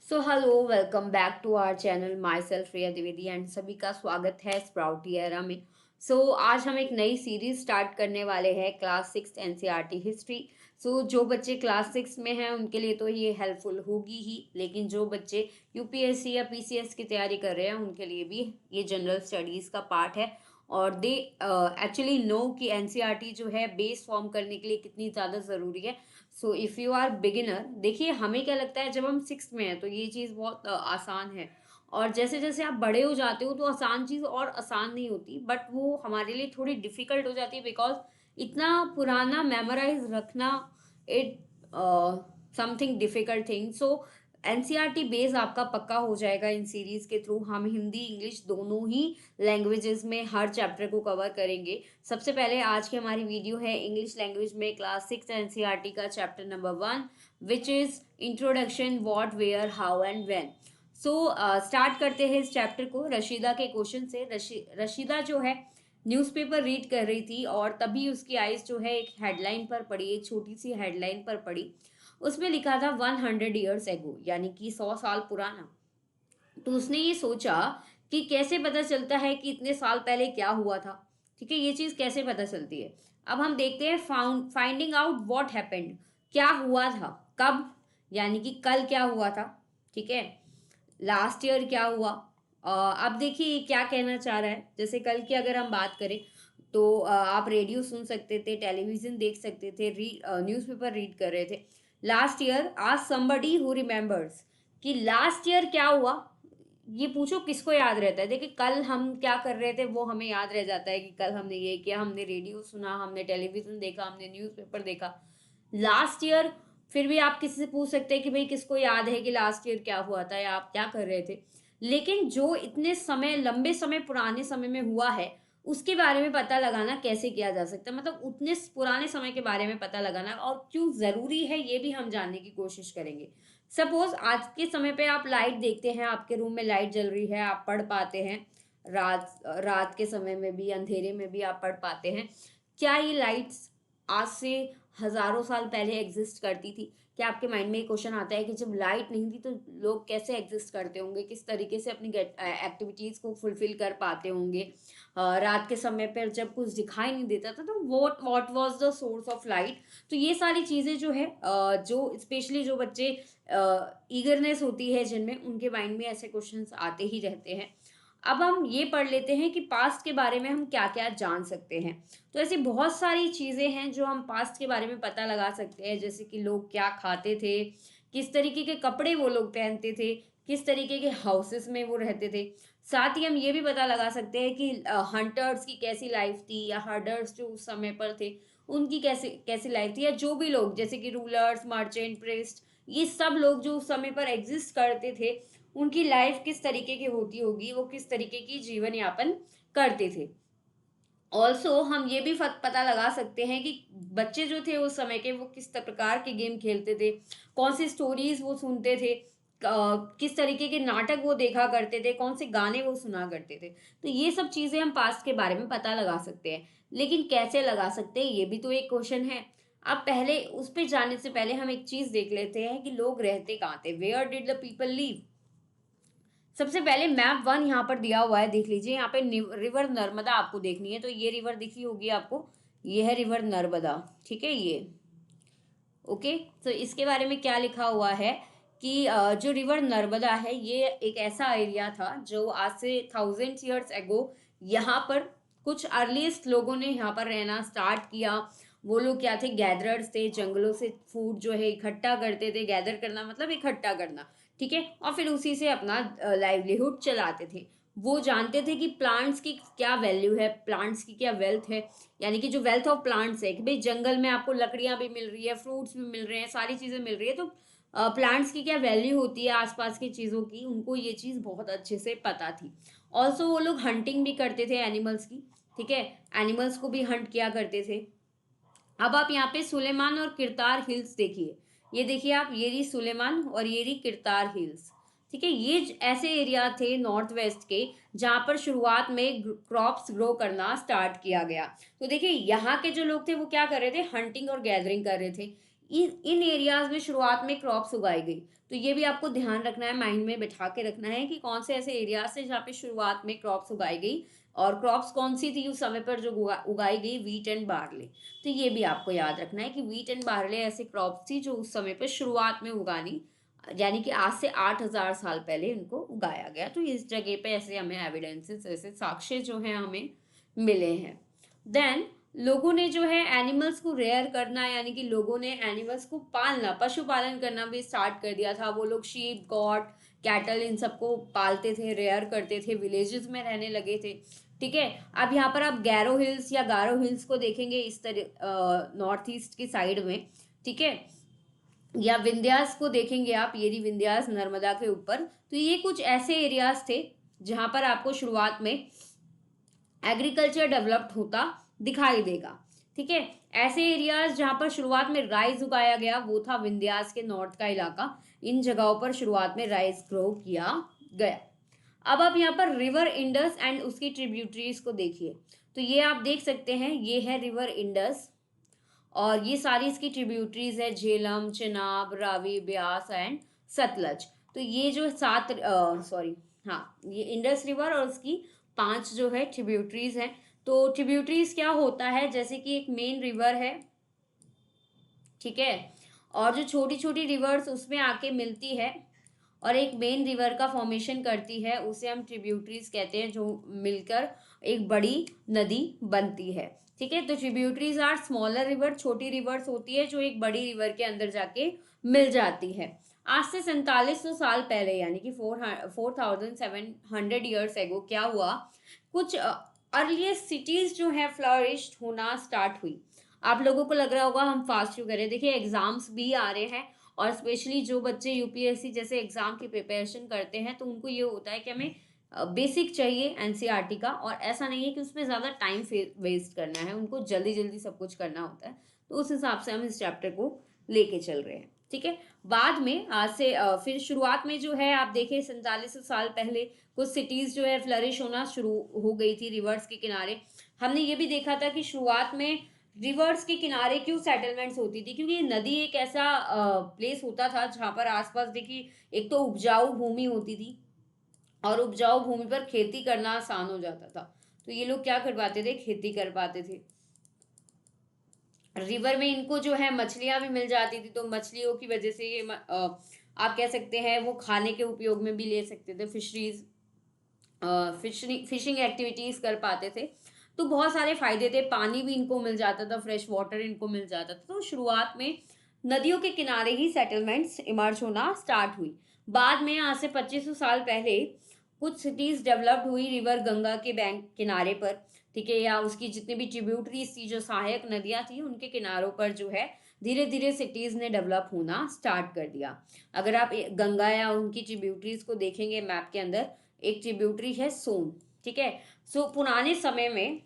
So hello welcome back to our channel myself Riya Dwivedi and सभी का स्वागत है स्प्राउट एरा में। आज हम एक नई सीरीज स्टार्ट करने वाले हैं क्लास सिक्स एनसीईआरटी हिस्ट्री। जो बच्चे क्लास सिक्स में हैं उनके लिए तो ये हेल्पफुल होगी ही, लेकिन जो बच्चे यूपीएससी या पीसीएस की तैयारी कर रहे हैं उनके लिए भी ये जनरल स्टडीज़ का पार्ट है। और दे एक्चुअली नो कि एनसीईआरटी जो है बेस फॉर्म करने के लिए कितनी ज़्यादा ज़रूरी है। इफ़ यू आर बिगिनर, देखिए हमें क्या लगता है जब हम सिक्स में हैं तो ये चीज़ बहुत आसान है, और जैसे जैसे आप बड़े हो जाते हो तो आसान चीज़ और आसान नहीं होती, बट वो हमारे लिए थोड़ी डिफ़िकल्ट हो जाती है बिकॉज इतना पुराना मेमोराइज रखना it something difficult thing. NCERT base आपका पक्का हो जाएगा इन सीरीज के थ्रू। हम हिंदी इंग्लिश दोनों ही लैंग्वेजेस में हर चैप्टर को कवर करेंगे। सबसे पहले आज की हमारी वीडियो है इंग्लिश लैंग्वेज में क्लास सिक्स एनसीईआरटी का chapter number 1, which is introduction what where how and when. Start करते हैं इस चैप्टर को रशीदा के क्वेश्चन से। रशीदा जो है न्यूज़पेपर रीड कर रही थी और तभी उसकी आइज जो है एक हेडलाइन पर पड़ी, एक छोटी सी हेडलाइन पर पड़ी। उसमें लिखा था 100 ईयर्स एगो, यानी कि 100 साल पुराना। तो उसने ये सोचा कि कैसे पता चलता है कि इतने साल पहले क्या हुआ था। ठीक है, ये चीज़ कैसे पता चलती है। अब हम देखते हैं फाइंडिंग आउट व्हाट हैपेंड, क्या हुआ था कब, यानी कि कल क्या हुआ था। ठीक है, लास्ट ईयर क्या हुआ। अब देखिए ये क्या कहना चाह रहा है। जैसे कल की अगर हम बात करें तो आप रेडियो सुन सकते थे, टेलीविजन देख सकते थे, न्यूज़पेपर रीड कर रहे थे। लास्ट ईयर आज समबडी हु रिमेंबर्स, कि लास्ट ईयर क्या हुआ। ये पूछो किसको याद रहता है। देखिए कल हम क्या कर रहे थे वो हमें याद रह जाता है कि कल हमने ये किया, हमने रेडियो सुना, हमने टेलीविजन देखा, हमने न्यूज़पेपर देखा। लास्ट ईयर फिर भी आप किसी से पूछ सकते हैं कि भाई किसको याद है कि लास्ट ईयर क्या हुआ था या आप क्या कर रहे थे। लेकिन जो इतने समय, लंबे समय, पुराने समय में हुआ है उसके बारे में पता लगाना कैसे किया जा सकता है, मतलब उतने पुराने समय के बारे में पता लगाना और क्यों ज़रूरी है ये भी हम जानने की कोशिश करेंगे। सपोज आज के समय पे आप लाइट देखते हैं, आपके रूम में लाइट जल रही है, आप पढ़ पाते हैं। रात रात के समय में भी, अंधेरे में भी आप पढ़ पाते हैं। क्या ये लाइट्स आज से हजारों साल पहले एग्जिस्ट करती थी? क्या आपके माइंड में एक क्वेश्चन आता है कि जब लाइट नहीं थी तो लोग कैसे एग्जिस्ट करते होंगे, किस तरीके से अपनी एक्टिविटीज को फुलफिल कर पाते होंगे। रात के समय पर जब कुछ दिखाई नहीं देता था तो what was the source of light. तो ये सारी चीजें जो है जो स्पेशली जो बच्चे ईगरनेस होती है जिनमें, उनके माइंड में ऐसे क्वेश्चंस आते ही रहते हैं। अब हम ये पढ़ लेते हैं कि पास्ट के बारे में हम क्या क्या जान सकते हैं। तो ऐसी बहुत सारी चीज़ें हैं जो हम पास्ट के बारे में पता लगा सकते हैं, जैसे कि लोग क्या खाते थे, किस तरीके के कपड़े वो लोग पहनते थे, किस तरीके के हाउसेस में वो रहते थे। साथ ही हम ये भी पता लगा सकते हैं कि हंटर्स की कैसी लाइफ थी, या हर्डर्स जो उस समय पर थे उनकी कैसी कैसी लाइफ थी, या जो भी लोग जैसे कि रूलर्स, मर्चेंट, प्रिस्ट, ये सब लोग जो उस समय पर एग्जिस्ट करते थे उनकी लाइफ किस तरीके की होती होगी, वो किस तरीके की जीवन यापन करते थे। ऑल्सो हम ये भी पता लगा सकते हैं कि बच्चे जो थे उस समय के वो किस प्रकार के गेम खेलते थे, कौन सी स्टोरीज वो सुनते थे, किस तरीके के नाटक वो देखा करते थे, कौन से गाने वो सुना करते थे। तो ये सब चीजें हम पास्ट के बारे में पता लगा सकते हैं। लेकिन कैसे लगा सकते हैं ये भी तो एक क्वेश्चन है। अब पहले उस पर जाने से पहले हम एक चीज देख लेते हैं कि लोग रहते कहाँ थे, where did the people live. सबसे पहले मैप वन यहाँ पर दिया हुआ है, देख लीजिए। यहाँ पे रिवर नर्मदा आपको देखनी है, तो ये रिवर दिखी होगी आपको, ये है रिवर नर्मदा। ठीक है, ये ओके। तो इसके बारे में क्या लिखा हुआ है कि जो रिवर नर्मदा है ये एक ऐसा एरिया था जो आज से 1000 years एगो यहाँ पर कुछ अर्लीस्ट लोगों ने यहाँ पर रहना स्टार्ट किया। वो लोग क्या थे, गैदरर्स थे, जंगलों से फूड जो है इकट्ठा करते थे। गैदर करना मतलब इकट्ठा करना, ठीक है, और फिर उसी से अपना लाइवलीहुड चलाते थे। वो जानते थे कि प्लांट्स की क्या वैल्यू है, प्लांट्स की क्या वेल्थ है, यानी कि जो वेल्थ ऑफ प्लांट्स है कि भाई जंगल में आपको लकड़ियां भी मिल रही है, फ्रूट्स भी मिल रहे हैं, सारी चीजें मिल रही है, तो प्लांट्स की क्या वैल्यू होती है आसपास की चीजों की, उनको ये चीज बहुत अच्छे से पता थी। ऑल्सो वो लोग हंटिंग भी करते थे एनिमल्स की। ठीक है, एनिमल्स को भी हंट किया करते थे। अब आप यहाँ पे सुलेमान और किरतार हिल्स देखिए। ये देखिए आप, ये रही सुलेमान और ये रही किरतार हिल्स। ठीक है, ये ऐसे एरिया थे नॉर्थ वेस्ट के जहाँ पर शुरुआत में क्रॉप्स ग्रो करना स्टार्ट किया गया। तो देखिए यहाँ के जो लोग थे वो क्या कर रहे थे, हंटिंग और गैदरिंग कर रहे थे। इन एरियाज में शुरुआत में क्रॉप्स उगाई गई। तो ये भी आपको ध्यान रखना है, माइंड में बिठा के रखना है कि कौन से ऐसे एरियाज थे जहाँ पे शुरुआत में क्रॉप्स उगाई गई, और क्रॉप्स कौन सी थी उस समय पर जो उगाई गई, वीट एंड बार्ले। तो ये भी आपको याद रखना है कि वीट एंड बार्ले ऐसे क्रॉप्स थी जो उस समय पर शुरुआत में उगानी, यानी कि आज से 8,000 साल पहले इनको उगाया गया। तो इस जगह पे ऐसे हमें एविडेंसेस, ऐसे साक्ष्य जो है हमें मिले हैं। देन लोगों ने जो है एनिमल्स को रेयर करना, यानी कि लोगों ने एनिमल्स को पालना, पशुपालन करना भी स्टार्ट कर दिया था। वो लोग शीप, गॉट, कैटल इन सबको पालते थे, रेयर करते थे, विलेजेस में रहने लगे थे। ठीक है, अब यहाँ पर आप गैरो हिल्स या गारो हिल्स को देखेंगे इस तरह नॉर्थ ईस्ट की साइड में। ठीक है, या विंध्यास को देखेंगे आप, ये रही विंध्यास नर्मदा के ऊपर। तो ये कुछ ऐसे एरियाज थे जहां पर आपको शुरुआत में एग्रीकल्चर डेवलप्ड होता दिखाई देगा। ठीक है, ऐसे एरियाज जहां पर शुरुआत में राइस उगाया गया वो था विंध्यास के नॉर्थ का इलाका। इन जगहों पर शुरुआत में राइस ग्रो किया गया। अब आप यहाँ पर रिवर इंडस एंड उसकी ट्रिब्यूटरीज को देखिए। तो ये आप देख सकते हैं, ये है रिवर इंडस, और ये सारी इसकी ट्रिब्यूटरीज है, झेलम, चिनाब, रावी, ब्यास एंड सतलज। तो ये जो सात, सॉरी, हाँ, ये इंडस रिवर और उसकी 5 जो है ट्रिब्यूटरीज हैं। तो ट्रिब्यूटरीज क्या होता है, जैसे कि एक मेन रिवर है, ठीक है, और जो छोटी छोटी रिवर्स उसमें आके मिलती है और एक मेन रिवर का फॉर्मेशन करती है, उसे हम ट्रिब्यूटरीज कहते हैं, जो मिलकर एक बड़ी नदी बनती है। ठीक है, तो ट्रिब्यूटरीज आर स्मॉलर रिवर, छोटी रिवर्स होती है जो एक बड़ी रिवर के अंदर जाके मिल जाती है। आज से 4700 साल पहले, यानी कि 4700 ईयर्स एगो क्या हुआ, कुछ अर्लीस्ट सिटीज जो है फ्लरिश्ड होना स्टार्ट हुई। आप लोगों को लग रहा होगा हम फास्ट क्यों करें, देखिए एग्जाम्स भी आ रहे हैं, और स्पेशली जो बच्चे यूपीएससी जैसे एग्जाम की प्रिपरेशन करते हैं तो उनको ये होता है कि हमें बेसिक चाहिए एनसीईआरटी का, और ऐसा नहीं है कि उसमें ज़्यादा टाइम वेस्ट करना है, उनको जल्दी जल्दी सब कुछ करना होता है। तो उस हिसाब से हम इस चैप्टर को लेके चल रहे हैं। ठीक है, बाद में आज से फिर शुरुआत में जो है आप देखें 4700 साल पहले कुछ सिटीज़ जो है फ्लरिश होना शुरू हो गई थी रिवर्स के किनारे। हमने ये भी देखा था कि शुरुआत में रिवर्स के किनारे क्यों सेटलमेंट्स होती थी, क्योंकि नदी एक ऐसा प्लेस होता था जहाँ पर आसपास देखिए एक तो उपजाऊ भूमि होती थी, और उपजाऊ भूमि पर खेती करना आसान हो जाता था। तो ये लोग क्या कर पाते थे, खेती कर पाते थे। रिवर में इनको जो है मछलियां भी मिल जाती थी, तो मछलियों की वजह से ये आप कह सकते हैं वो खाने के उपयोग में भी ले सकते थे, फिशरीज, फिशिंग एक्टिविटीज कर पाते थे। तो बहुत सारे फायदे थे, पानी भी इनको मिल जाता था, फ्रेश वाटर इनको मिल जाता था। तो शुरुआत में नदियों के किनारे ही सेटलमेंट्स इमर्ज होना स्टार्ट हुई। बाद में आज से 2500 साल पहले कुछ सिटीज डेवलप्ड हुई रिवर गंगा के बैंक किनारे पर। ठीक है, या उसकी जितनी भी ट्रिब्यूटरीज थी, जो सहायक नदियां थी, उनके किनारों पर जो है धीरे धीरे सिटीज ने डेवलप होना स्टार्ट कर दिया। अगर आप गंगा या उनकी ट्रिब्यूटरीज को देखेंगे मैप के अंदर, एक ट्रिब्यूटरी है सोन। ठीक है, सो पुराने समय में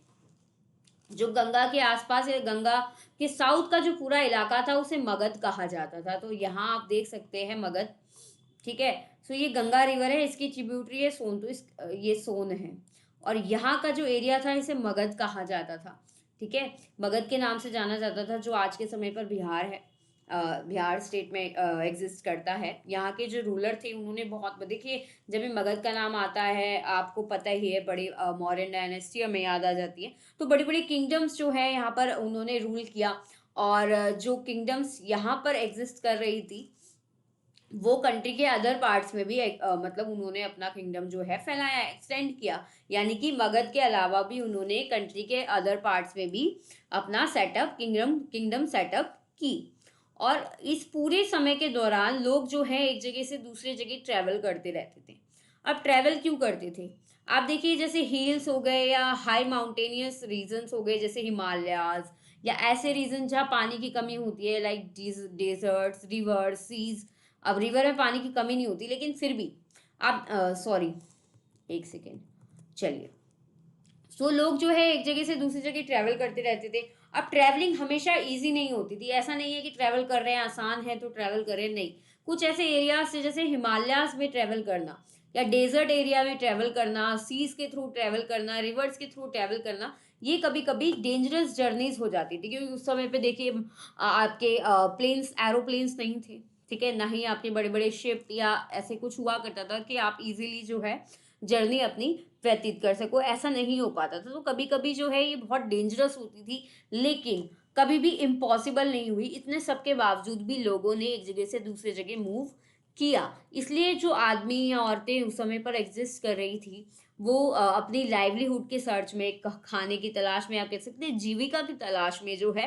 जो गंगा के आसपास या गंगा के साउथ का जो पूरा इलाका था उसे मगध कहा जाता था। तो यहाँ आप देख सकते हैं मगध। ठीक है, सो ये गंगा रिवर है, इसकी ट्रिब्यूटरी है सोन, तो इस ये सोन है, और यहाँ का जो एरिया था इसे मगध कहा जाता था। ठीक है, मगध के नाम से जाना जाता था, जो आज के समय पर बिहार है, बिहार स्टेट में एग्जिस्ट करता है। यहाँ के जो रूलर थे उन्होंने बहुत, देखिए जब भी मगध का नाम आता है आपको पता ही है, बड़ी मौर्यन डायनेस्टी हमें याद आ जाती है। तो बड़ी बड़ी किंगडम्स जो है यहाँ पर उन्होंने रूल किया, और जो किंगडम्स यहाँ पर एग्जिस्ट कर रही थी वो कंट्री के अदर पार्ट्स में भी मतलब उन्होंने अपना किंगडम जो है फैलाया, एक्सटेंड किया। यानी कि मगध के अलावा भी उन्होंने कंट्री के अदर पार्ट्स में भी अपना सेटअप, किंगडम सेटअप की। और इस पूरे समय के दौरान लोग जो है एक जगह से दूसरे जगह ट्रैवल करते रहते थे। अब ट्रैवल क्यों करते थे, आप देखिए जैसे हिल्स हो गए या हाई माउंटेनियस रीजन्स हो गए, जैसे हिमालयाज, या ऐसे रीजन जहाँ पानी की कमी होती है, लाइक डेजर्ट्स, रिवर, सीज। अब रिवर में पानी की कमी नहीं होती, लेकिन फिर भी आप, सॉरी एक सेकेंड, चलिए। सो लोग जो है एक जगह से दूसरी जगह ट्रैवल करते रहते थे। अब ट्रैवलिंग हमेशा इजी नहीं होती थी, ऐसा नहीं है कि ट्रैवल कर रहे हैं आसान है तो ट्रैवल कर रहे हैं, नहीं। कुछ ऐसे एरियाज से, जैसे हिमालयाज में ट्रैवल करना, या डेजर्ट एरिया में ट्रैवल करना, सीज के थ्रू ट्रैवल करना, रिवर्स के थ्रू ट्रैवल करना, ये कभी कभी डेंजरस जर्नीज हो जाती थी, क्योंकि उस समय पे देखिए आपके प्लेन्स एरोप्लेन्स नहीं थे, ठीक है, ना ही आपके बड़े बड़े शिप या ऐसे कुछ हुआ करता था कि आप इजीली जो है जर्नी अपनी व्यतीत कर सको, ऐसा नहीं हो पाता था। तो कभी कभी जो है ये बहुत डेंजरस होती थी, लेकिन कभी भी इम्पॉसिबल नहीं हुई। इतने सब के बावजूद भी लोगों ने एक जगह से दूसरे जगह मूव किया। इसलिए जो आदमी या औरतें उस समय पर एग्जिस्ट कर रही थी, वो अपनी लाइवलीहुड के सर्च में, खाने की तलाश में, आप कह सकते हैं जीविका की तलाश में जो है,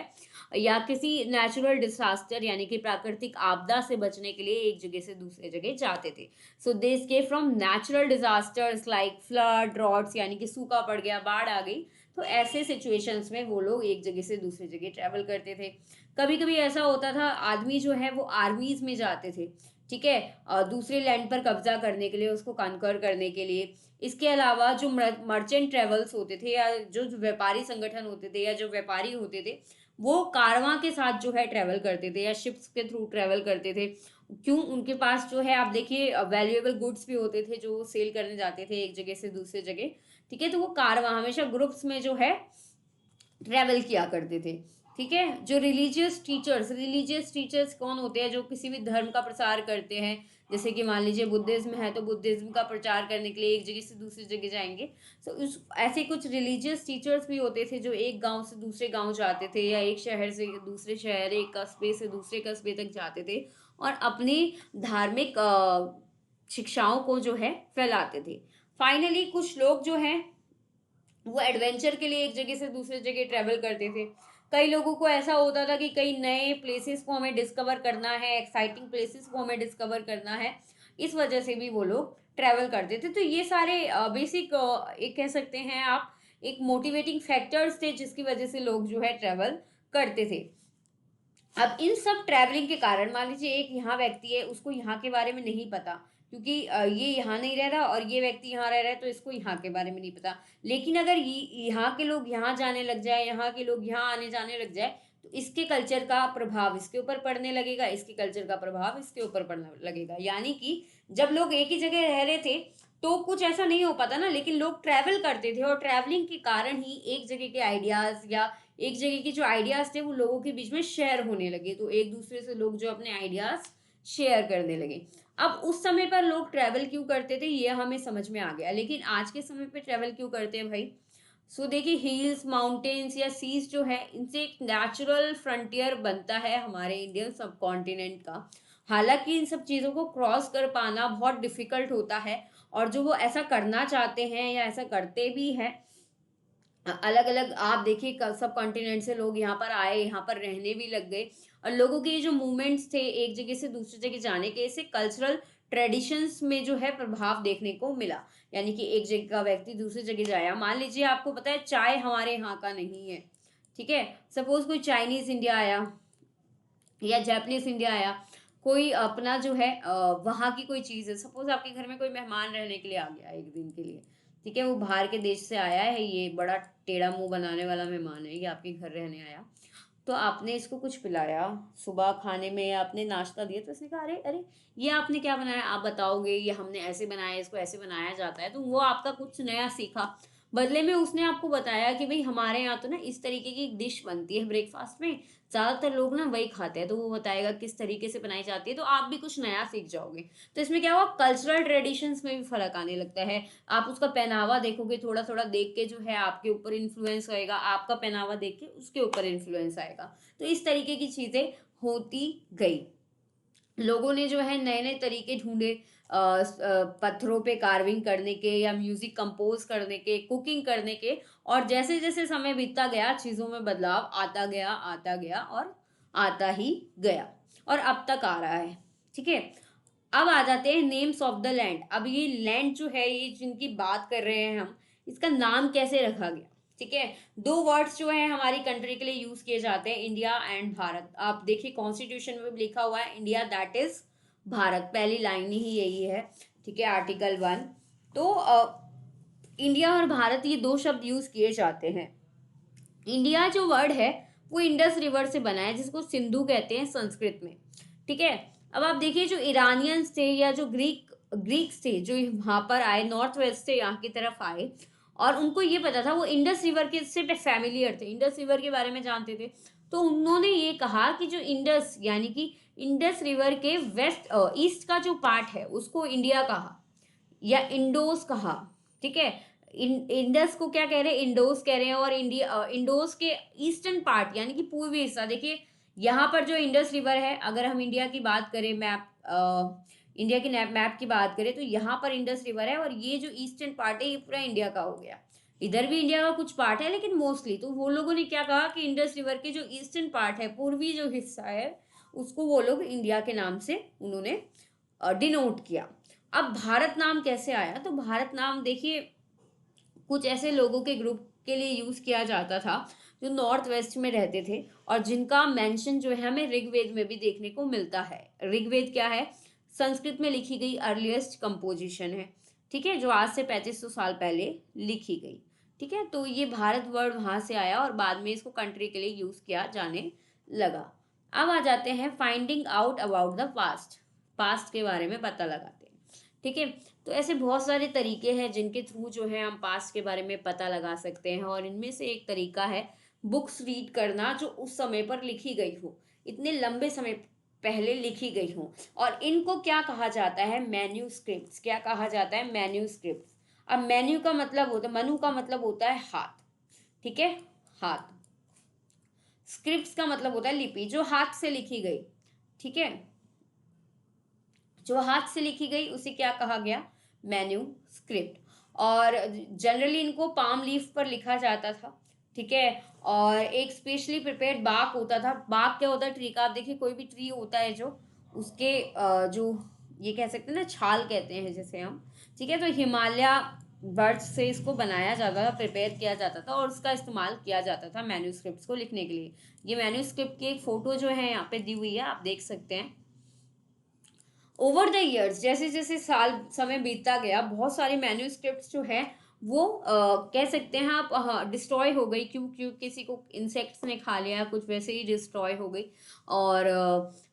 या किसी नेचुरल डिसास्टर यानी कि प्राकृतिक आपदा से बचने के लिए एक जगह से दूसरे जगह जाते थे। So they escape from natural disasters like flood, droughts यानी कि सूखा पड़ गया, बाढ़ आ गई, तो ऐसे सिचुएशंस में वो लोग एक जगह से दूसरी जगह ट्रैवल करते थे। कभी कभी ऐसा होता था आदमी जो है वो आर्मीज में जाते थे, ठीक है, दूसरे लैंड पर कब्जा करने के लिए, उसको कॉन्कर करने के लिए। इसके अलावा जो मर्चेंट ट्रेवल्स होते थे, या जो व्यापारी संगठन होते थे, या जो व्यापारी होते थे, वो कारवां के साथ जो है ट्रेवल करते थे या शिप्स के थ्रू ट्रेवल करते थे। क्यों? उनके पास जो है आप देखिए वैल्यूएबल गुड्स भी होते थे जो सेल करने जाते थे एक जगह से दूसरे जगह, ठीक है। तो वो कारवां हमेशा ग्रुप्स में जो है ट्रेवल किया करते थे, ठीक है। जो रिलीजियस टीचर्स कौन होते हैं? जो किसी भी धर्म का प्रसार करते हैं, जैसे कि मान लीजिए बुद्धिज्म है, तो बुद्धिज्म का प्रचार करने के लिए एक जगह से दूसरी जगह जाएंगे। तो उस ऐसे कुछ रिलीजियस टीचर्स भी होते थे जो एक गांव से दूसरे गांव जाते थे, या एक शहर से दूसरे शहर, एक कस्बे से दूसरे कस्बे तक जाते थे, और अपनी धार्मिक शिक्षाओं को जो है फैलाते थे। फाइनली कुछ लोग जो हैं वो एडवेंचर के लिए एक जगह से दूसरे जगह ट्रेवल करते थे। कई लोगों को ऐसा होता था कि कई नए प्लेसेस को हमें डिस्कवर करना है, एक्साइटिंग प्लेसेस को हमें डिस्कवर करना है, इस वजह से भी वो लोग ट्रेवल करते थे। तो ये सारे बेसिक एक कह सकते हैं आप, एक मोटिवेटिंग फैक्टर्स थे जिसकी वजह से लोग जो है ट्रेवल करते थे। अब इन सब ट्रैवलिंग के कारण मान लीजिए एक यहाँ व्यक्ति है, उसको यहाँ के बारे में नहीं पता, क्योंकि ये यहाँ नहीं रह रहा और ये व्यक्ति यहाँ रह रहा है, तो इसको यहाँ के बारे में नहीं पता। लेकिन अगर यहाँ के लोग यहाँ जाने लग जाए, यहाँ के लोग यहाँ आने जाने लग जाए, तो इसके कल्चर का प्रभाव इसके ऊपर पड़ने लगेगा, इसके कल्चर का प्रभाव इसके ऊपर पड़ने लगेगा। यानी कि जब लोग एक ही जगह रह रहे थे तो कुछ ऐसा नहीं हो पाता ना, लेकिन लोग ट्रैवल करते थे, और ट्रैवलिंग के कारण ही एक जगह के आइडियाज या एक जगह के जो आइडियाज थे वो लोगों के बीच में शेयर होने लगे। तो एक दूसरे से लोग जो अपने आइडियाज शेयर करने लगे। अब उस समय पर लोग ट्रैवल क्यों करते थे ये हमें समझ में आ गया, लेकिन आज के समय पे ट्रैवल क्यों करते हैं भाई? सो देखिए, हिल्स, माउंटेन्स या सीज जो है, इनसे एक नेचुरल फ्रंटियर बनता है हमारे इंडियन सब कॉन्टिनेंट का। हालांकि इन सब चीज़ों को क्रॉस कर पाना बहुत डिफिकल्ट होता है, और जो वो ऐसा करना चाहते हैं या ऐसा करते भी हैं, अलग अलग आप देखिए सब कॉन्टिनेंट से लोग यहाँ पर आए, यहाँ पर रहने भी लग गए, और लोगों के ये जो मूवमेंट्स थे एक जगह से दूसरी जगह जाने के, इससे कल्चरल ट्रेडिशंस में जो है प्रभाव देखने को मिला। यानी कि एक जगह का व्यक्ति दूसरी जगह जाया, मान लीजिए आपको पता है चाय हमारे यहाँ का नहीं है, ठीक है, सपोज कोई चाइनीज इंडिया आया या जापानीज इंडिया आया, कोई अपना जो है वहाँ की कोई चीज़ है, सपोज आपके घर में कोई मेहमान रहने के लिए आ गया एक दिन के लिए, ठीक है, वो बाहर के देश से आया है, ये बड़ा टेढ़ा मुंह बनाने वाला मेहमान है, ये आपके घर रहने आया, तो आपने इसको कुछ पिलाया सुबह खाने में, या आपने नाश्ता दिया, तो इसने कहा अरे अरे ये आपने क्या बनाया, आप बताओगे? ये हमने ऐसे बनाया, इसको ऐसे बनाया जाता है। तो वो आपका कुछ नया सीखा, बदले में उसने आपको बताया कि भाई हमारे यहाँ तो ना इस तरीके की एक डिश बनती है ब्रेकफास्ट में, ज़्यादातर लोग ना वही खाते हैं, तो वो बताएगा किस तरीके से बनाई जाती है, तो आप भी कुछ नया सीख जाओगे। तो इसमें क्या हुआ, कल्चरल ट्रेडिशंस में भी फर्क आने लगता है। आप उसका पहनावा देखोगे, थोड़ा थोड़ा देख के जो है आपके ऊपर इन्फ्लुएंस होएगा, आपका पहनावा देख के उसके ऊपर इन्फ्लुएंस आएगा। तो इस तरीके की चीज़ें होती गई। लोगों ने जो है नए नए तरीके ढूंढे, पत्थरों पे कार्विंग करने के, या म्यूजिक कंपोज करने के, कुकिंग करने के, और जैसे जैसे समय बीतता गया चीज़ों में बदलाव आता गया और आता ही गया, और अब तक आ रहा है, ठीक है। अब आ जाते हैं नेम्स ऑफ द लैंड। अब ये लैंड जो है, ये जिनकी बात कर रहे हैं हम, इसका नाम कैसे रखा गया, ठीक है। दो वर्ड्स जो है हमारी कंट्री के लिए यूज किए जाते हैं, इंडिया एंड भारत। आप देखिए कॉन्स्टिट्यूशन में भी लिखा हुआ है इंडिया दैट इज भारत, पहली लाइन ही यही है, ठीक है, आर्टिकल 1। तो इंडिया और भारत ये दो शब्द यूज किए जाते हैं। इंडिया जो वर्ड है वो इंडस रिवर से बना है, जिसको सिंधु कहते हैं संस्कृत में, ठीक है। अब आप देखिए जो ईरानियंस थे या जो ग्रीक्स थे, जो वहां पर आए, नॉर्थ वेस्ट से यहाँ की तरफ आए, और उनको ये पता था, वो इंडस रिवर के से फैमिलियर थे, इंडस रिवर के बारे में जानते थे। तो उन्होंने ये कहा कि जो इंडस यानी कि इंडस रिवर के वेस्ट ईस्ट का जो पार्ट है उसको इंडिया कहा या इंडोस कहा। ठीक है, इंडस को क्या कह रहे हैं, इंडोस कह रहे हैं। और इंडिया इंडोस के ईस्टर्न पार्ट यानी कि पूर्वी हिस्सा, देखिए यहाँ पर जो इंडस रिवर है, अगर हम इंडिया की बात करें, इंडिया की मैप की बात करें, तो यहाँ पर इंडस रिवर है और ये जो ईस्टर्न पार्ट है ये पूरा इंडिया का हो गया। इधर भी इंडिया का कुछ पार्ट है लेकिन मोस्टली, तो वो लोगों ने क्या कहा कि इंडस रिवर के जो ईस्टर्न पार्ट है, पूर्वी जो हिस्सा है, उसको वो लोग इंडिया के नाम से उन्होंने डिनोट किया। अब भारत नाम कैसे आया, तो भारत नाम देखिए कुछ ऐसे लोगों के ग्रुप के लिए यूज किया जाता था जो नॉर्थ वेस्ट में रहते थे और जिनका मेंशन जो है हमें ऋग्वेद में भी देखने को मिलता है। ऋग्वेद क्या है, संस्कृत में लिखी गई अर्लीस्ट कंपोजिशन है। ठीक है, जो आज से 3500 साल पहले लिखी गई। ठीक है, तो ये भारत वर्ड वहां से आया और बाद में इसको कंट्री के लिए यूज किया जाने लगा। अब आ जाते हैं finding out about the past, past के बारे में पता लगाते हैं। ठीक है, तो ऐसे बहुत सारे तरीके हैं जिनके थ्रू जो है हम पास्ट के बारे में पता लगा सकते हैं और इनमें से एक तरीका है बुक्स रीड करना जो उस समय पर लिखी गई हो, इतने लंबे समय पहले लिखी गई हो। और इनको क्या कहा जाता है, मैन्यूस्क्रिप्ट्स। क्या कहा जाता है, मैन्यूस्क्रिप्ट्स। अब मेन्यू का मतलब होता है, मनु का मतलब होता है हाथ। ठीक है, हाथ। स्क्रिप्ट्स का मतलब होता है लिपि, जो हाथ से लिखी गई। ठीक है, जो हाथ से लिखी गई उसे क्या कहा गया, मैन्यूस्क्रिप्ट। और जनरली इनको पाम लीफ पर लिखा जाता था। ठीक है, और एक स्पेशली प्रिपेयर्ड बाक होता था। बाक क्या होता है, ट्री का। आप देखिए कोई भी ट्री होता है जो उसके जो ये कह सकते हैं ना, छाल कहते हैं जिसे हम। ठीक है, तो हिमालय बर्ड्स से इसको बनाया जाता था, प्रिपेयर किया जाता था और उसका इस्तेमाल किया जाता था मैन्यूस्क्रिप्ट्स को लिखने के लिए। ये मैन्यूस्क्रिप्ट की एक फोटो जो है यहाँ पे दी हुई है, आप देख सकते हैं। ओवर द ईयर्स, जैसे जैसे साल समय बीतता गया, बहुत सारी मैन्यूस्क्रिप्ट्स जो है वो कह सकते हैं आप डिस्ट्रॉय हो गई। क्यों, क्यों किसी को इंसेक्ट्स ने खा लिया, कुछ वैसे ही डिस्ट्रॉय हो गई और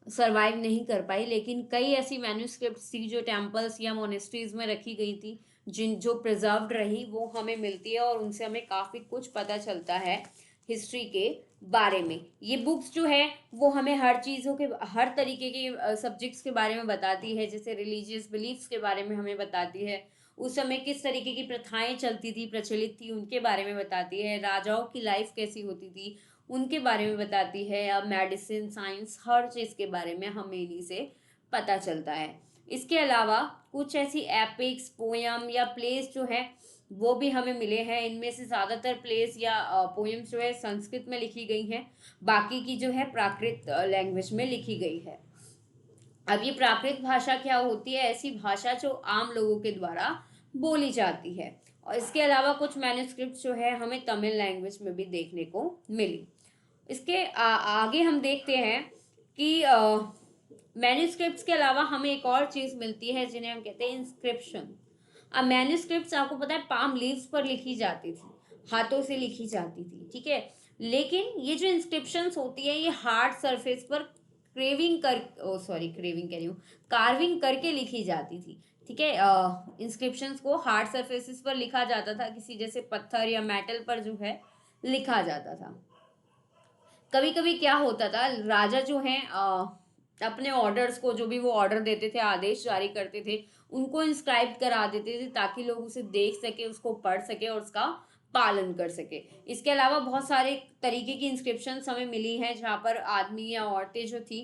सरवाइव नहीं कर पाई। लेकिन कई ऐसी मैन्यूस्क्रिप्ट्स थी जो टेम्पल्स या मोनेस्ट्रीज में रखी गई थी, जिन जो प्रिजर्व्ड रही, वो हमें मिलती है और उनसे हमें काफ़ी कुछ पता चलता है हिस्ट्री के बारे में। ये बुक्स जो है वो हमें हर चीज़ों के, हर तरीके के सब्जेक्ट्स के बारे में बताती है। जैसे रिलीजियस बिलीफ्स के बारे में हमें बताती है, उस समय किस तरीके की प्रथाएं चलती थी, प्रचलित थी, उनके बारे में बताती है। राजाओं की लाइफ कैसी होती थी उनके बारे में बताती है। अब मेडिसिन, साइंस, हर चीज़ के बारे में हमें इन्हीं से पता चलता है। इसके अलावा कुछ ऐसी एपिक्स, पोयम या प्लेस जो है वो भी हमें मिले हैं। इनमें से ज़्यादातर प्लेस या पोएम्स जो है संस्कृत में लिखी गई हैं, बाकी की जो है प्राकृत लैंग्वेज में लिखी गई है। अब ये प्राकृत भाषा क्या होती है, ऐसी भाषा जो आम लोगों के द्वारा बोली जाती है। और इसके अलावा कुछ मैन्युस्क्रिप्ट जो है हमें तमिल लैंग्वेज में भी देखने को मिली। इसके आगे हम देखते हैं कि मैन्युस्क्रिप्ट्स के अलावा हमें एक और चीज़ मिलती है जिन्हें हम कहते हैं इंस्क्रिप्शन। अब मैन्युस्क्रिप्ट्स आपको पता है पाम लीव्स पर लिखी जाती थी, हाथों से लिखी जाती थी। ठीक है, लेकिन ये जो इंस्क्रिप्शंस होती है ये हार्ड सरफेस पर क्रेविंग कह रही हूँ, कार्विंग करके लिखी जाती थी। ठीक है, इंस्क्रिप्शंस को हार्ड सरफेसेस पर लिखा जाता था, किसी जैसे पत्थर या मेटल पर जो है लिखा जाता था। कभी कभी क्या होता था, राजा जो है अपने ऑर्डर्स को, जो भी वो ऑर्डर देते थे, आदेश जारी करते थे, उनको इंस्क्राइब करा देते थे ताकि लोग उसे देख सके, उसको पढ़ सके और उसका पालन कर सके। इसके अलावा बहुत सारे तरीके की इंस्क्रिप्शन हमें मिली हैं जहाँ पर आदमी या औरतें जो थी,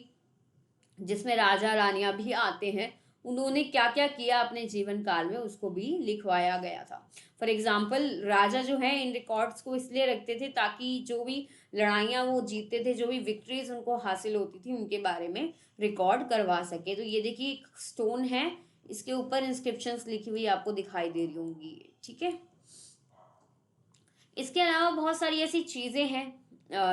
जिसमें राजा रानियां भी आते हैं, उन्होंने क्या क्या किया अपने जीवन काल में उसको भी लिखवाया गया था। फॉर एग्जाम्पल, राजा जो है इन रिकॉर्ड्स को इसलिए रखते थे ताकि जो भी लड़ाइयाँ वो जीतते थे, जो भी विक्ट्रीज उनको हासिल होती थी, उनके बारे में रिकॉर्ड करवा सके। तो ये देखिए एक स्टोन है, इसके ऊपर इंस्क्रिप्शंस लिखी हुई आपको दिखाई दे रही होंगी। ठीक है, इसके अलावा बहुत सारी ऐसी चीज़ें हैं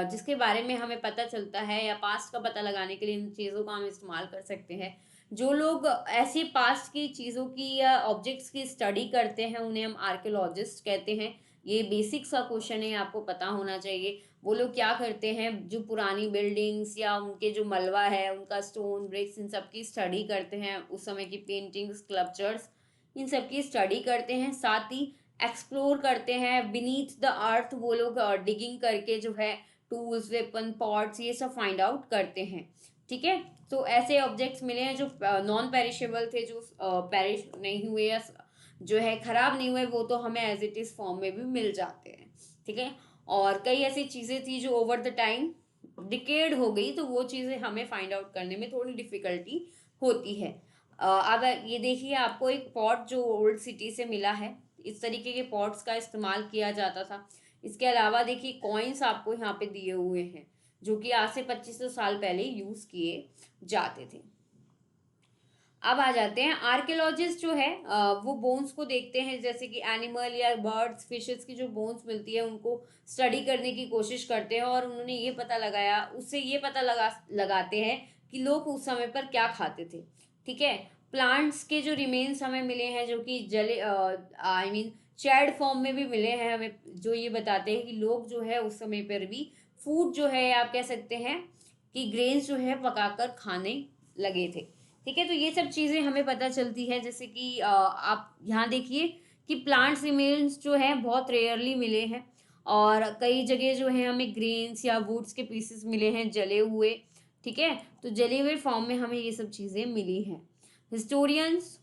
जिसके बारे में हमें पता चलता है, या पास्ट का पता लगाने के लिए इन चीज़ों का हम इस्तेमाल कर सकते हैं। जो लोग ऐसी पास्ट की चीज़ों की या ऑब्जेक्ट्स की स्टडी करते हैं उन्हें हम आर्कियोलॉजिस्ट कहते हैं। ये बेसिक सा क्वेश्चन है, आपको पता होना चाहिए। वो लोग क्या करते हैं, जो पुरानी बिल्डिंग्स या उनके जो मलबा है, उनका स्टोन ब्रिक्स, इन सब की स्टडी करते हैं। उस समय की पेंटिंग्स, स्कल्पचर्स, इन सब की स्टडी करते हैं। साथ ही एक्सप्लोर करते हैं बीनीथ द अर्थ, वो लोग डिगिंग करके जो है टूल्स, वेपन, पॉट्स ये सब फाइंड आउट करते हैं। ठीक है, तो ऐसे ऑब्जेक्ट्स मिले हैं जो नॉन पेरिशेबल थे, जो पेरिश नहीं हुए या जो है खराब नहीं हुए, वो तो हमें एज इट इज फॉर्म में भी मिल जाते हैं। ठीक है, और कई ऐसी चीजें थी जो ओवर द टाइम डिकेड हो गई, तो वो चीजें हमें फाइंड आउट करने में थोड़ी डिफिकल्टी होती है। अब ये देखिए, आपको एक पॉट जो ओल्ड सिटी से मिला है, इस तरीके के पॉट्स का इस्तेमाल किया जाता था। इसके अलावा देखिए कॉइन्स आपको यहाँ पे दिए हुए हैं, जो कि आज से 2500 साल पहले यूज किए जाते थे। अब आ जाते हैं आर्कियोलॉजिस्ट जो है वो बोन्स को देखते हैं, जैसे कि एनिमल या बर्ड्स, फिशेस की जो बोन्स मिलती है उनको स्टडी करने की कोशिश करते हैं, और उन्होंने ये पता लगाया, उससे ये पता लगाते हैं कि लोग उस समय पर क्या खाते थे। ठीक है, प्लांट्स के जो रिमेन्स हमें मिले हैं, जो कि जले आई मीन चैड फॉर्म में भी मिले हैं हमें, जो ये बताते हैं कि लोग जो है उस समय पर भी फूड जो है, आप कह सकते हैं कि ग्रेन्स जो है पकाकर खाने लगे थे। ठीक है, तो ये सब चीज़ें हमें पता चलती है, जैसे कि आप यहाँ देखिए कि प्लांट्स रिमेन्स जो है बहुत रेयरली मिले हैं, और कई जगह जो है हमें ग्रेन्स या वुड्स के पीसेस मिले हैं जले हुए। ठीक है, तो जले हुए फॉर्म में हमें ये सब चीज़ें मिली हैं। हिस्टोरियंस,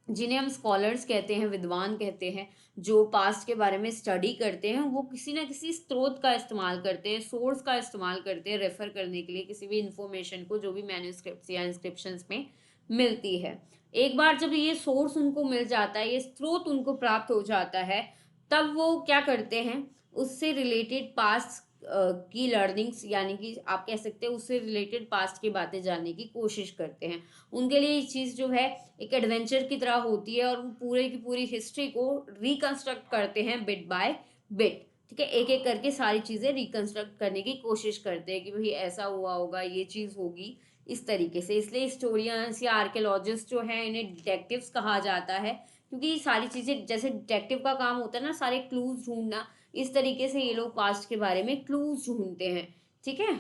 जिन्हें हम स्कॉलर्स कहते हैं, विद्वान कहते हैं, जो पास्ट के बारे में स्टडी करते हैं, वो किसी ना किसी स्रोत का इस्तेमाल करते हैं, सोर्स का इस्तेमाल करते हैं रेफर करने के लिए किसी भी इंफॉर्मेशन को, जो भी मैन्युस्क्रिप्ट्स या इंस्क्रिप्शंस में मिलती है। एक बार जब ये सोर्स उनको मिल जाता है, ये स्रोत उनको प्राप्त हो जाता है, तब वो क्या करते हैं, उससे रिलेटेड पास्ट की लर्निंग्स, यानी कि आप कह सकते हैं उससे रिलेटेड पास्ट की बातें जानने की कोशिश करते हैं। उनके लिए ये चीज़ जो है एक एडवेंचर की तरह होती है, और वो पूरे की पूरी हिस्ट्री को रिकंस्ट्रक्ट करते हैं बिट बाय बिट। ठीक है, एक एक करके सारी चीज़ें रिकंस्ट्रक्ट करने की कोशिश करते हैं कि भाई ऐसा हुआ होगा, ये चीज़ होगी, इस तरीके से। इसलिए हिस्टोरियंस या आर्कियोलॉजिस्ट जो है, इन्हें डिटेक्टिव्स कहा जाता है, क्योंकि ये सारी चीज़ें, जैसे डिटेक्टिव का काम होता है ना सारे क्लूज ढूंढना, इस तरीके से ये लोग पास्ट के बारे में क्लूज ढूंढते हैं। ठीक है,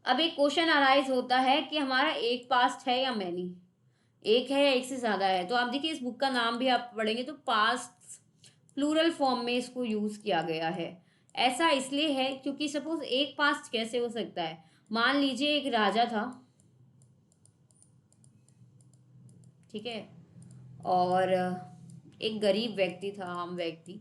अब एक क्वेश्चन अराइज होता है कि हमारा एक पास्ट है या मैनी, एक है या एक से ज्यादा है। तो आप देखिए इस बुक का नाम भी आप पढ़ेंगे तो पास्ट प्लूरल फॉर्म में इसको यूज किया गया है। ऐसा इसलिए है क्योंकि सपोज एक पास्ट कैसे हो सकता है, मान लीजिए एक राजा था, ठीक है, और एक गरीब व्यक्ति था, आम व्यक्ति।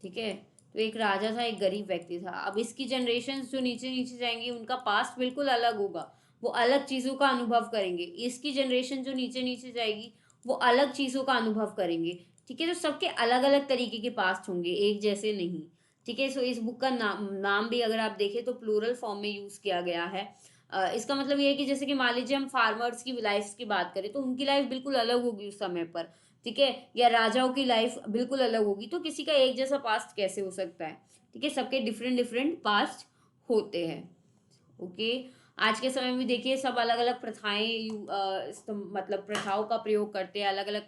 ठीक है, तो एक राजा था, एक गरीब व्यक्ति था। अब इसकी जनरेशन जो नीचे नीचे जाएंगी, उनका पास्ट बिल्कुल अलग होगा, वो अलग चीज़ों का अनुभव करेंगे। इसकी जनरेशन जो नीचे नीचे जाएगी, वो अलग चीज़ों का अनुभव करेंगे। ठीक है, तो सबके अलग अलग तरीके के पास्ट होंगे, एक जैसे नहीं। ठीक है, सो इस बुक का नाम भी अगर आप देखें तो प्लूरल फॉर्म में यूज़ किया गया है। इसका मतलब ये है कि जैसे कि मान लीजिए हम फार्मर्स की लाइफ की बात करें, तो उनकी लाइफ बिल्कुल अलग होगी उस समय पर। ठीक है, या राजाओं की लाइफ बिल्कुल अलग होगी, तो किसी का एक जैसा पास्ट कैसे हो सकता है। ठीक है, सबके डिफरेंट डिफरेंट पास्ट होते हैं। ओके, आज के समय में देखिए सब अलग अलग प्रथाएं मतलब प्रथाओं का प्रयोग करते हैं, अलग अलग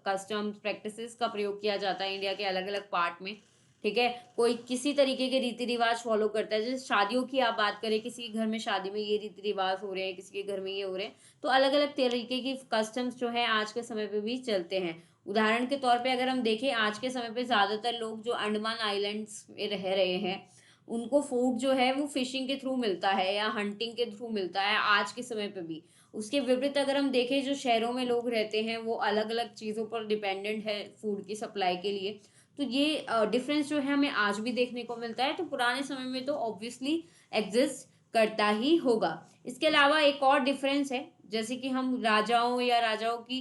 कस्टम्स प्रैक्टिसेस का प्रयोग किया जाता है इंडिया के अलग अलग पार्ट में। ठीक है, कोई किसी तरीके के रीति रिवाज फॉलो करता है, जैसे शादियों की आप बात करें, किसी के घर में शादी में ये रीति रिवाज हो रहे हैं, किसी के घर में ये हो रहे हैं, तो अलग अलग तरीके की कस्टम्स जो है आज के समय पे भी चलते हैं। उदाहरण के तौर पे अगर हम देखें, आज के समय पे ज़्यादातर लोग जो अंडमान आइलैंड्स में रह रहे हैं, उनको फूड जो है वो फिशिंग के थ्रू मिलता है या हंटिंग के थ्रू मिलता है आज के समय पे भी। उसके विपरीत अगर हम देखें, जो शहरों में लोग रहते हैं वो अलग अलग चीज़ों पर डिपेंडेंट है फूड की सप्लाई के लिए। तो ये डिफरेंस जो है हमें आज भी देखने को मिलता है, तो पुराने समय में तो ऑब्वियसली एग्जिस्ट करता ही होगा। इसके अलावा एक और डिफरेंस है, जैसे कि हम राजाओं की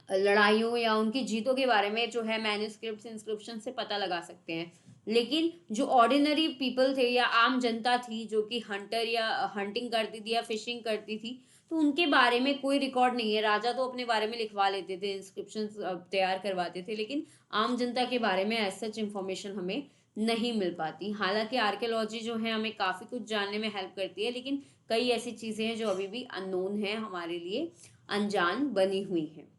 लड़ाइयों या उनकी जीतों के बारे में जो है मैन्युस्क्रिप्ट इंस्क्रिप्शन से पता लगा सकते हैं, लेकिन जो ऑर्डिनरी पीपल थे या आम जनता थी, जो कि हंटर या हंटिंग करती थी या फिशिंग करती थी, तो उनके बारे में कोई रिकॉर्ड नहीं है। राजा तो अपने बारे में लिखवा लेते थे, इंस्क्रिप्शन तैयार करवाते थे, लेकिन आम जनता के बारे में एज सच इंफॉर्मेशन हमें नहीं मिल पाती। हालांकि आर्कियोलॉजी जो है हमें काफ़ी कुछ जानने में हेल्प करती है, लेकिन कई ऐसी चीज़ें हैं जो अभी भी अननोन है, हमारे लिए अनजान बनी हुई हैं।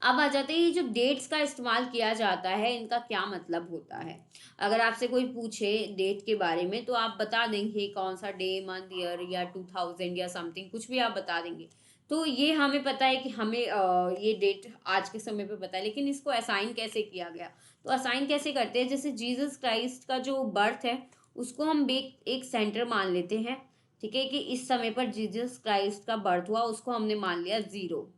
अब आ जाते हैं ये जो डेट्स का इस्तेमाल किया जाता है इनका क्या मतलब होता है। अगर आपसे कोई पूछे डेट के बारे में तो आप बता देंगे कौन सा डे मंथ ईयर या 2000 या समथिंग कुछ भी आप बता देंगे। तो ये हमें पता है कि हमें ये डेट आज के समय पे पता है, लेकिन इसको असाइन कैसे किया गया। तो असाइन कैसे करते हैं, जैसे जीसस क्राइस्ट का जो बर्थ है उसको हम एक सेंटर मान लेते हैं। ठीक है, कि इस समय पर जीसस क्राइस्ट का बर्थ हुआ, उसको हमने मान लिया 0।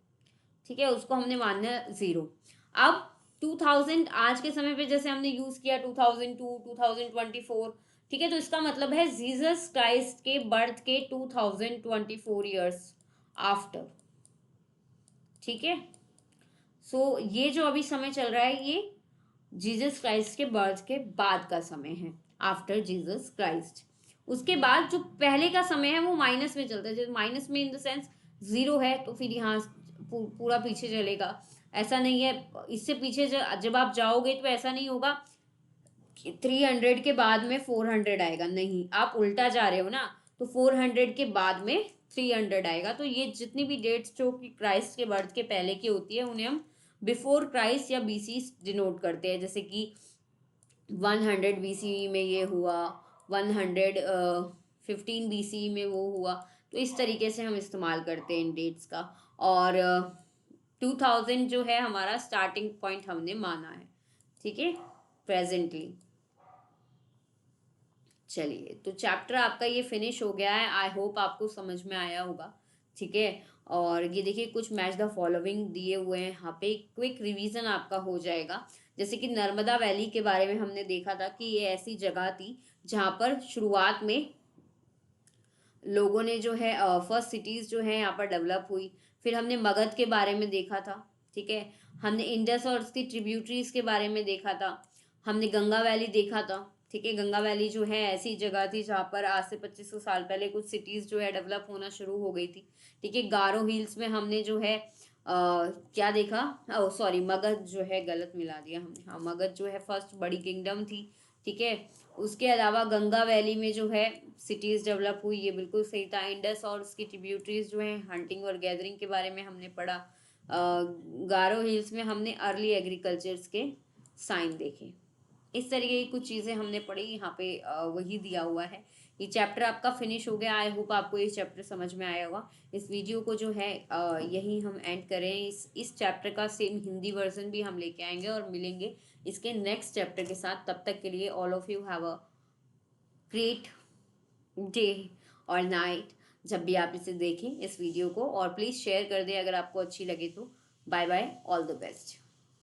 ठीक है, उसको हमने माना 0। अब 2000 आज के समय पे जैसे हमने यूज किया 2002 2024। ठीक है, तो इसका मतलब है जीसस क्राइस्ट के बर्थ के 2024 ईयर्स आफ्टर। ठीक है, सो ये जो अभी समय चल रहा है ये जीसस क्राइस्ट के बर्थ के बाद का समय है, आफ्टर जीसस क्राइस्ट। उसके बाद जो पहले का समय है वो माइनस में चलता है, जैसे माइनस में इन द सेंस 0 है तो फिर यहाँ पूरा पीछे चलेगा। ऐसा नहीं है, इससे पीछे जब आप जाओगे तो ऐसा नहीं होगा कि 300 के बाद में 400 आएगा, नहीं, आप उल्टा जा रहे हो ना। तो 400 के बाद में 300 आएगा। तो ये जितनी भी डेट्स जो कि क्राइस्ट के बर्थ के पहले की होती है उन्हें हम बिफोर क्राइस्ट या बीसी डिनोट करते हैं। जैसे कि 100 बीसी में ये हुआ, 115 बीसी में वो हुआ। तो इस तरीके से हम इस्तेमाल करते हैं इन डेट्स का। और 2000 जो है हमारा स्टार्टिंग पॉइंट हमने माना है। ठीक है, प्रेजेंटली। चलिए, तो चैप्टर आपका ये फिनिश हो गया है। आई होप आपको समझ में आया होगा। ठीक है, और ये देखिए कुछ मैच द फॉलोइंग दिए हुए हैं यहाँ पे, क्विक रिवीजन आपका हो जाएगा। जैसे कि नर्मदा वैली के बारे में हमने देखा था कि ये ऐसी जगह थी जहाँ पर शुरुआत में लोगों ने जो है फर्स्ट सिटीज जो है यहाँ पर डेवलप हुई। फिर हमने मगध के बारे में देखा था। ठीक है, हमने इंडस और उसकी ट्रिब्यूटरीज के बारे में देखा था। हमने गंगा वैली देखा था। ठीक है, गंगा वैली जो है ऐसी जगह थी जहाँ पर आज से 2500 साल पहले कुछ सिटीज जो है डेवलप होना शुरू हो गई थी। ठीक है, गारो हिल्स में हमने जो है क्या देखा, ओ सॉरी, मगध जो है गलत मिला दिया हमने, हाँ मगध जो है फर्स्ट बड़ी किंगडम थी। ठीक है, उसके अलावा गंगा वैली में जो है सिटीज़ डेवलप हुई, ये बिल्कुल सही था। इंडस और उसकी ट्रिब्यूटरीज जो है हंटिंग और गैदरिंग के बारे में हमने पढ़ा। गारो हिल्स में हमने अर्ली एग्रीकल्चर्स के साइन देखे। इस तरीके की कुछ चीज़ें हमने पढ़ी यहाँ पे, वही दिया हुआ है। ये चैप्टर आपका फिनिश हो गया। आई होप आपको ये चैप्टर समझ में आया होगा। इस वीडियो को जो है यही हम एंड करें। इस चैप्टर का सेम हिंदी वर्जन भी हम लेके आएंगे और मिलेंगे इसके नेक्स्ट चैप्टर के साथ। तब तक के लिए all of you have a great day और नाइट, जब भी आप इसे देखें इस वीडियो को। और प्लीज़ शेयर कर दें अगर आपको अच्छी लगे तो। Bye bye, all the best.